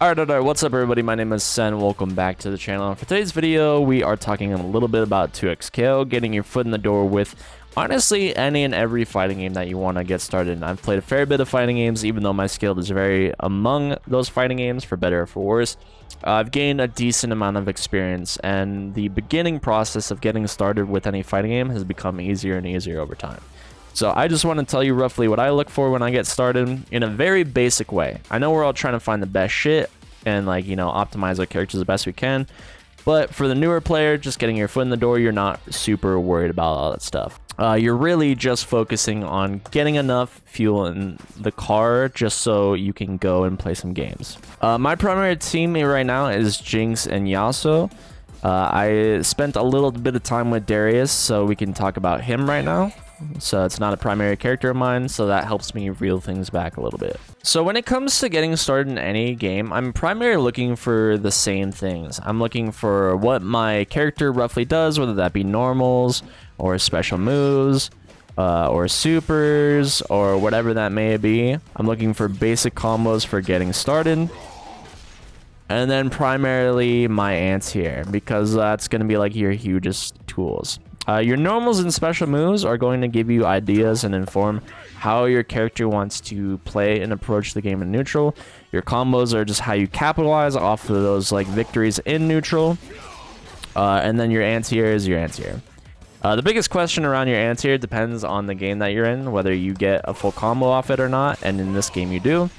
Alright, what's up everybody? My name is Sen. Welcome back to the channel. And for today's video, we are talking a little bit about 2x KO, getting your foot in the door with honestly any and every fighting game that you want to get started in. I've played a fair bit of fighting games, even though my skill is very among those fighting games, for better or for worse. I've gained a decent amount of experience, and the beginning process of getting started with any fighting game has become easier and easier over time. So I just want to tell you roughly what I look for when I get started in a very basic way. I know we're all trying to find the best shit and optimize our characters the best we can. But for the newer player, just getting your foot in the door, you're not super worried about all that stuff. You're really just focusing on getting enough fuel in the car just so you can go and play some games. My primary team right now is Jinx and Yasuo. I spent a little bit of time with Darius, so we can talk about him right now. So it's not a primary character of mine, so that helps me reel things back a little bit. So when it comes to getting started in any game, I'm primarily looking for the same things. I'm looking for what my character roughly does, whether that be normals or special moves or supers or whatever that may be. I'm looking for basic combos for getting started. And then primarily my anti-air, because that's going to be like your hugest tools. Your normals and special moves are going to give you ideas and inform how your character wants to play and approach the game in neutral. Your combos are just how you capitalize off of those victories in neutral. And then your anti-air is your anti-air. The biggest question around your anti-air depends on the game that you're in, whether you get a full combo off it or not, and in this game you do.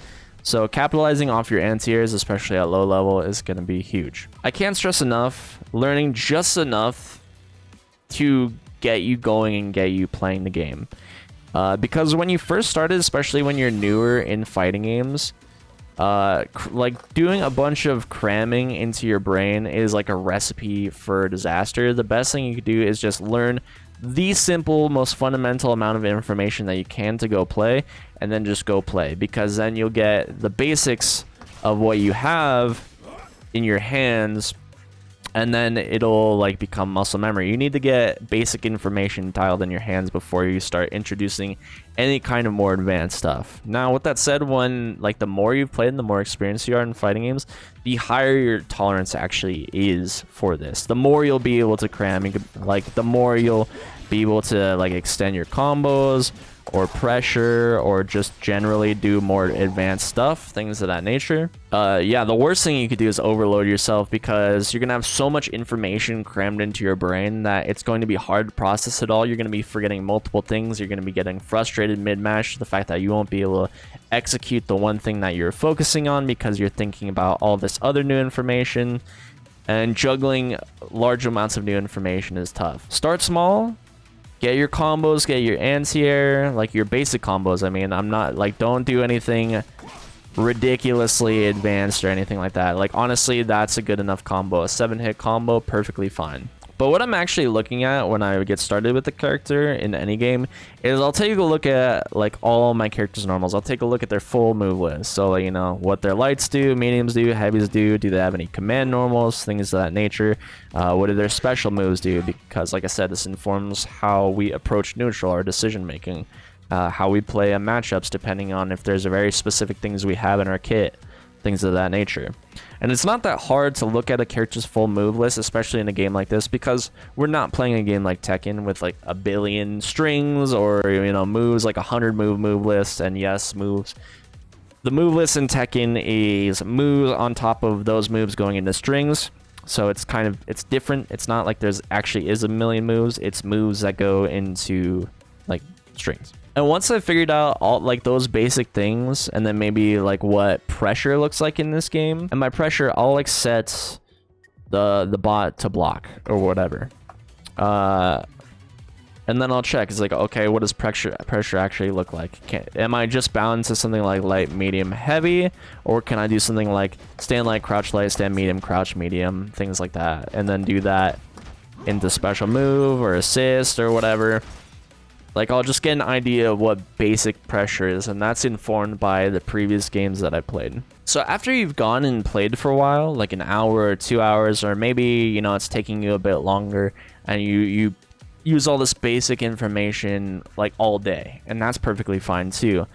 So capitalizing off your anti-airs, especially at low level, is going to be huge. I can't stress enough, learning just enough to get you going and get you playing the game. Because when you first started, especially when you're newer in fighting games, doing a bunch of cramming into your brain is like a recipe for disaster. The best thing you could do is just learn the simple, most fundamental amount of information that you can to go play, and then just go play, because then you'll get the basics of what you have in your hands, and then it'll become muscle memory. You need to get basic information tiled in your hands before you start introducing any kind of more advanced stuff. Now, with that said, when the more you've played and the more experienced you are in fighting games, the higher your tolerance actually is for this. The more you'll be able to cram, the more you'll be able to extend your combos or pressure or just generally do more advanced stuff, things of that nature. Yeah, the worst thing you could do is overload yourself, because you're gonna have so much information crammed into your brain that it's going to be hard to process it all. You're gonna be forgetting multiple things. You're gonna be getting frustrated mid-match, the fact that you won't be able to execute the one thing that you're focusing on because you're thinking about all this other new information, and juggling large amounts of new information is tough. Start small. Get your combos, get your anti-air, your basic combos. I mean, I'm not, don't do anything ridiculously advanced or anything like that. Honestly, that's a good enough combo. A 7-hit combo, perfectly fine. But what I'm actually looking at when I get started with the character in any game is I'll take a look at all my characters' normals. I'll take a look at their full move list. So what their lights do, mediums do, heavies do they have any command normals, things of that nature. What do their special moves do? Because like I said, this informs how we approach neutral, our decision making, how we play matchups, depending on if there's a very specific things we have in our kit, things of that nature. And it's not that hard to look at a character's full move list, especially in a game like this, because we're not playing a game like Tekken with a billion strings or moves, 100 move list. And yes, moves. The move list in Tekken is moves on top of those moves going into strings. So it's it's different. It's not like there's actually is a million moves. It's moves that go into strings. And once I figured out all those basic things, and then maybe what pressure looks like in this game, and my pressure, I'll set the bot to block or whatever. And then I'll check. It's okay, what does pressure actually look like? Am I just bound to something like light, medium, heavy, or can I do something like stand light, crouch light, stand medium, crouch medium, things like that, and then do that into special move or assist or whatever. I'll just get an idea of what basic pressure is, and that's informed by the previous games that I played. So after you've gone and played for a while, an hour or 2 hours, or maybe, it's taking you a bit longer, and you use all this basic information, all day, and that's perfectly fine too.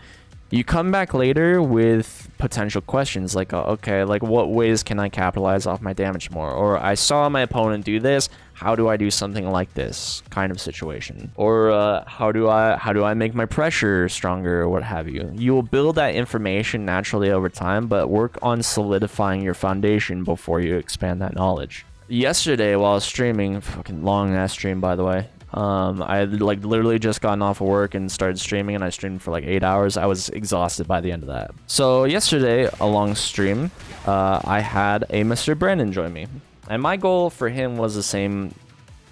You come back later with potential questions like, okay, like what ways can I capitalize off my damage more? Or I saw my opponent do this, how do I do something like this kind of situation? Or how do I make my pressure stronger or what have you? You will build that information naturally over time, but work on solidifying your foundation before you expand that knowledge. Yesterday while I was streaming, fucking long ass stream by the way, I had like literally just gotten off of work and started streaming, and I streamed for like 8 hours. I was exhausted by the end of that. So yesterday, a long stream, I had a Mr. Brandon join me, and my goal for him was the same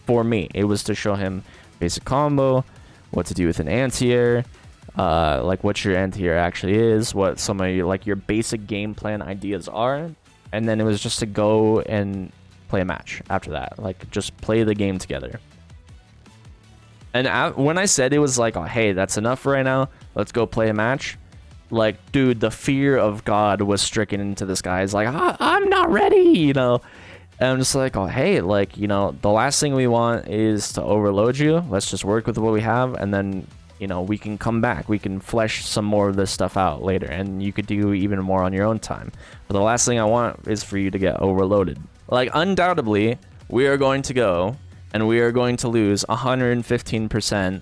for me. It was to show him basic combo, what to do with an anti-air, like what your anti-air actually is, what some of your, like your basic game plan ideas are, and then it was just to go and play a match after that, like just play the game together. And when I said it was like, oh, hey, that's enough for right now, let's go play a match, like, dude, the fear of God was stricken into this guy. He's like, I'm not ready, you know. And I'm just like, oh, hey, like, you know, the last thing we want is to overload you. Let's just work with what we have, and then, you know, we can come back. We can flesh some more of this stuff out later, and you could do even more on your own time. But the last thing I want is for you to get overloaded. Like, undoubtedly, we are going to go and we are going to lose 115%,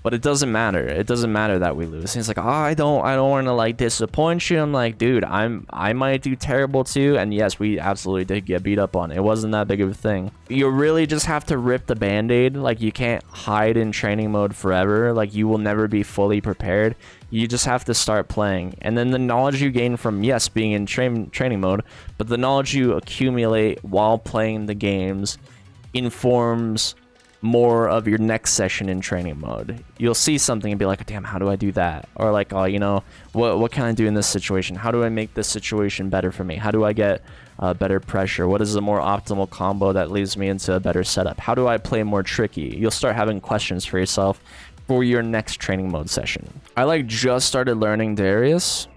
but it doesn't matter. It doesn't matter that we lose. And he's like, oh, I don't want to like disappoint you. I'm like, dude, I might do terrible too. And yes, we absolutely did get beat up on. It wasn't that big of a thing. You really just have to rip the band-aid. Like, you can't hide in training mode forever. Like, you will never be fully prepared. You just have to start playing. And then the knowledge you gain from, yes, being in training mode, but the knowledge you accumulate while playing the games informs more of your next session in training mode. You'll see something and be like, damn, how do I do that? Or like, oh, you know, what can I do in this situation? How do I make this situation better for me? How do I get better pressure? What is the more optimal combo that leads me into a better setup? How do I play more tricky? You'll start having questions for yourself for your next training mode session. I like just started learning Darius,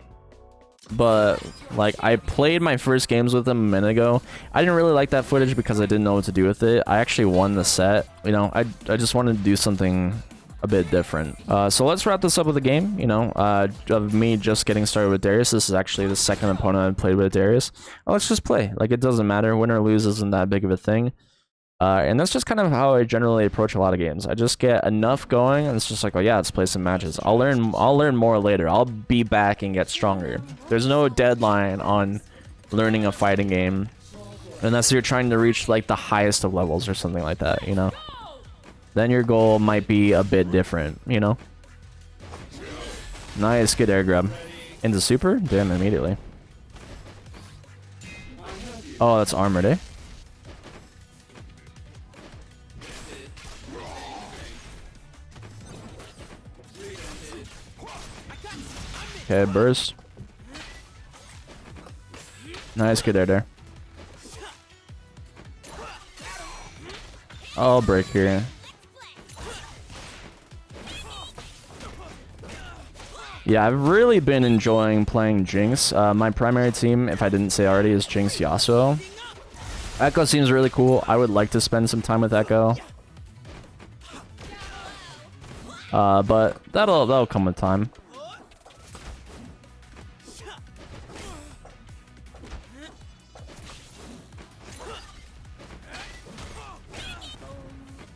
but like I played my first games with him a minute ago. I didn't really like that footage because I didn't know what to do with it. I actually won the set. You know, I just wanted to do something a bit different. So let's wrap this up with a game. You know, of me just getting started with Darius. This is actually the second opponent I've played with Darius. Let's just play. Like, it doesn't matter. Win or lose isn't that big of a thing. And that's just kind of how I generally approach a lot of games. I just get enough going, and it's just like, oh yeah, let's play some matches. I'll learn more later. I'll be back and get stronger. There's no deadline on learning a fighting game, unless you're trying to reach like the highest of levels or something like that, you know? Then your goal might be a bit different, you know? Nice, good air grab. Into super? Damn, immediately. Oh, that's armored, eh? Okay, burst. Nice, good air there. I'll break here. Yeah, I've really been enjoying playing Jinx. My primary team, if I didn't say already, is Jinx Yasuo. Echo seems really cool. I would like to spend some time with Echo. But that'll come with time.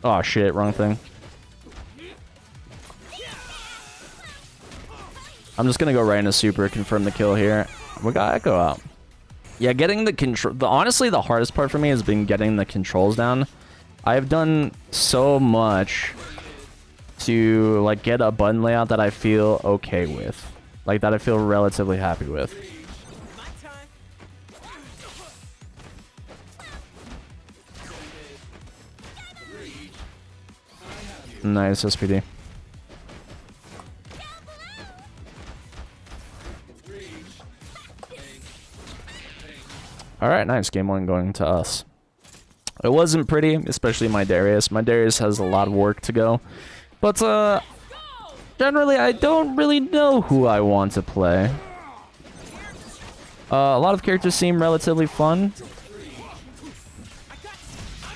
Oh shit, wrong thing. I'm just gonna go right into super, confirm the kill here. We got Echo out. Yeah, getting the control. Honestly, the hardest part for me has been getting the controls down. I've done so much to like get a button layout that I feel okay with, like that I feel relatively happy with. Nice SPD. Alright, nice. Game 1 going to us. It wasn't pretty, especially my Darius. My Darius has a lot of work to go. But, generally, I don't really know who I want to play. A lot of characters seem relatively fun.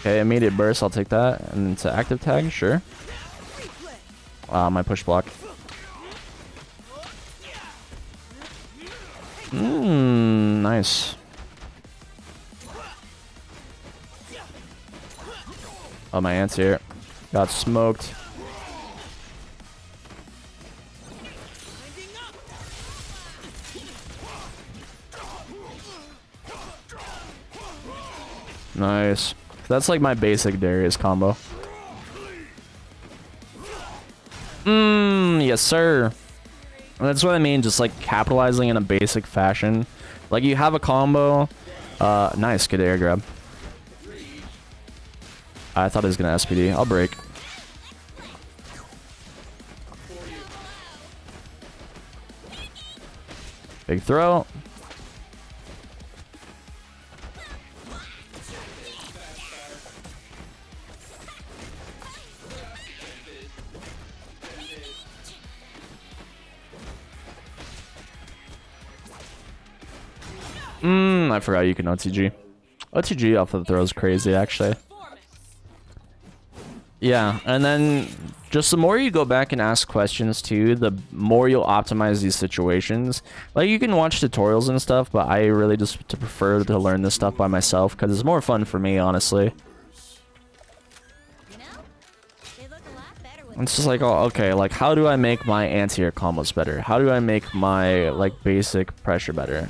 Okay, immediate burst, I'll take that. And to active tag, sure. My push block. nice. Oh, my aunt's here. Got smoked. Nice. That's like my basic Darius combo. Yes, sir. That's what I mean, just like capitalizing in a basic fashion. Like you have a combo. Nice, good air grab. I thought he was gonna SPD. I'll break. Big throw. I forgot you can OTG. OTG off of the throw is crazy, actually. Yeah, and then just the more you go back and ask questions too, the more you'll optimize these situations. Like you can watch tutorials and stuff, but I really just prefer to learn this stuff by myself because it's more fun for me, honestly. It's just like, oh, okay, like how do I make my anti-air combos better? How do I make my like basic pressure better?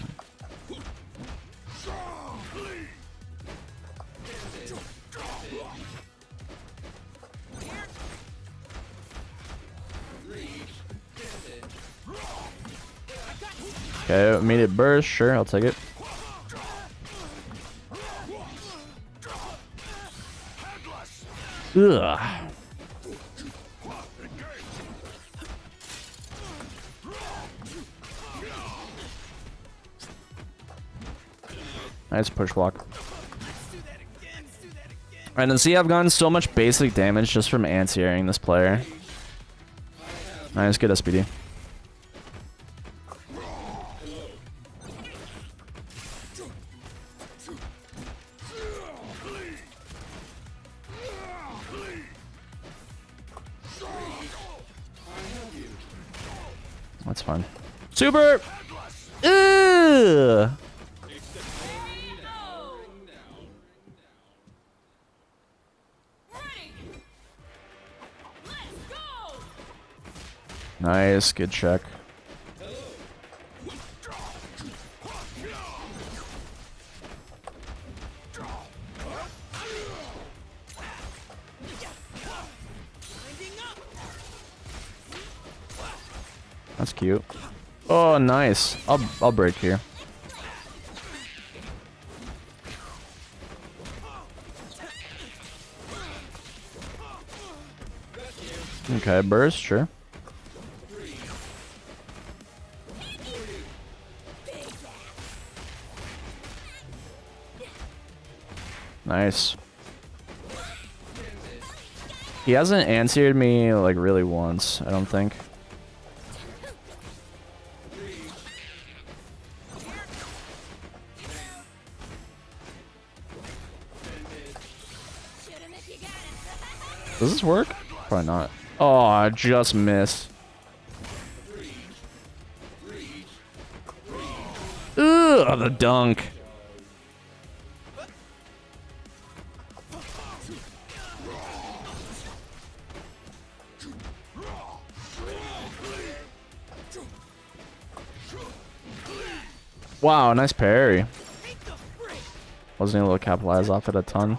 Okay, immediate burst, sure, I'll take it. Ugh. Nice push block. Alright, and see, I've gotten so much basic damage just from anti-airing this player. Nice, good SPD. That's fine. Super! Ugh! Nice, good check. That's cute. Oh, nice. I'll break here. Okay, burst, sure. Nice. He hasn't answered me like really once, I don't think. Does this work? Probably not. Oh, I just missed. Ugh, the dunk. Wow, nice parry. Wasn't able to capitalize off it a ton.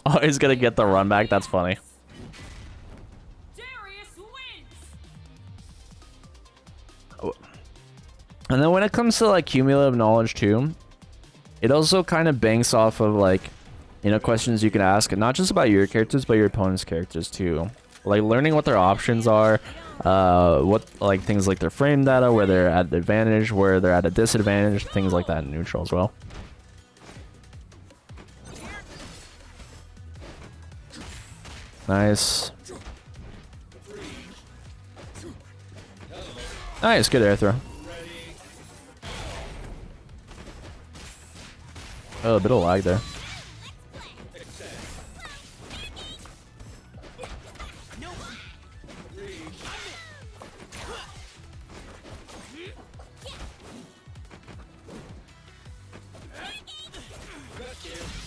Oh, he's gonna get the run back. That's funny. Oh. And then when it comes to like cumulative knowledge too, it also kind of banks off of like, you know, questions you can ask, and not just about your characters, but your opponent's characters too. Like learning what their options are, what like things like their frame data, where they're at advantage, where they're at a disadvantage, things like that in neutral as well. Nice. Nice, good air throw. Oh, a bit of lag there.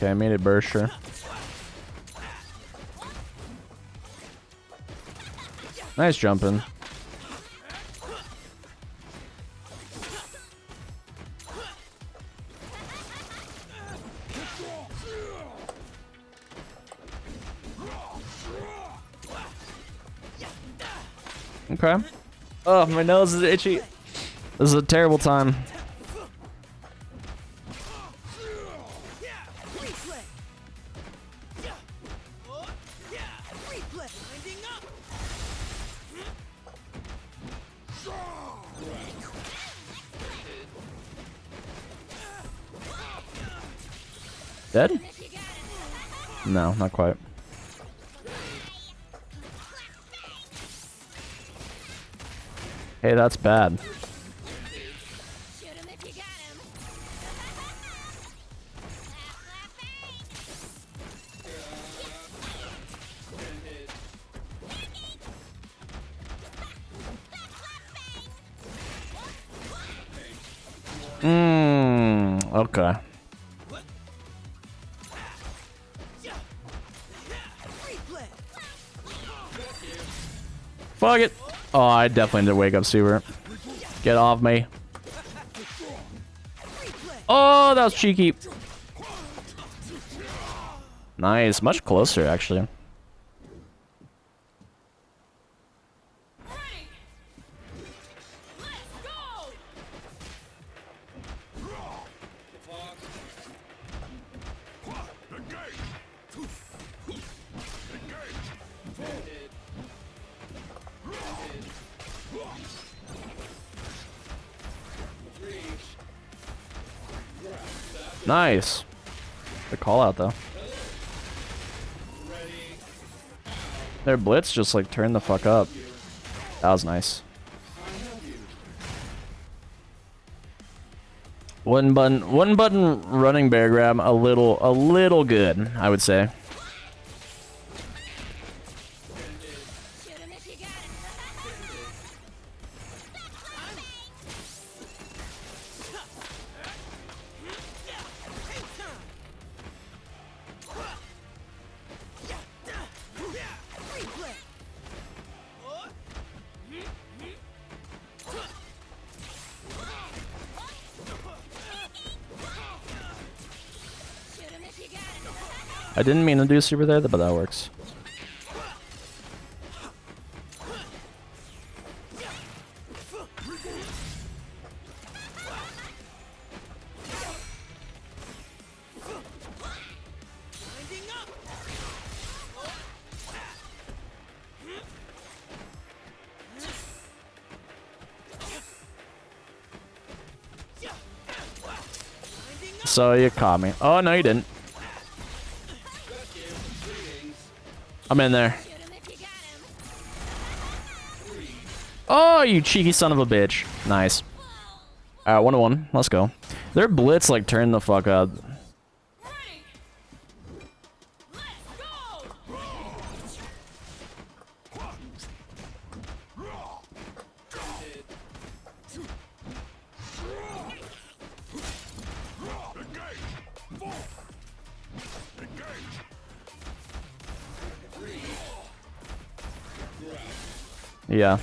Okay, I made it bursher. Nice jumping. Okay. Oh, my nose is itchy. This is a terrible time. Dead? No, not quite. Hey, that's bad. Okay. Fuck it. Oh, I definitely need to wake up Super. Get off me. Oh, that was cheeky. Nice. Much closer, actually. Nice. The call out though. Their blitz just like turned the fuck up. That was nice. One button running bear grab, a little good, I would say. I didn't mean to do super there, but that works. So you caught me. Oh, no, you didn't. I'm in there. Oh, you cheeky son of a bitch. Nice. Alright, 1-1. Let's go. Their blitz, like, turned the fuck up. Yeah.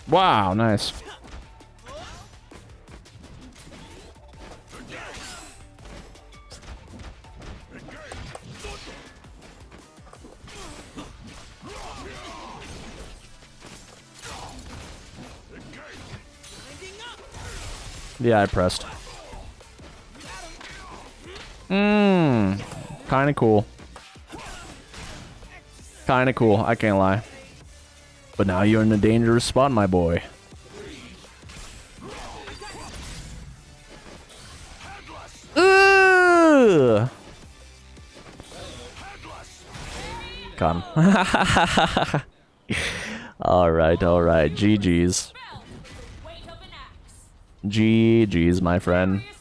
Wow, nice. Yeah, I pressed. Kinda cool. Kinda cool, I can't lie. But now you're in a dangerous spot, my boy. Ugh! Got him. Alright, GG's. GG's, my friend.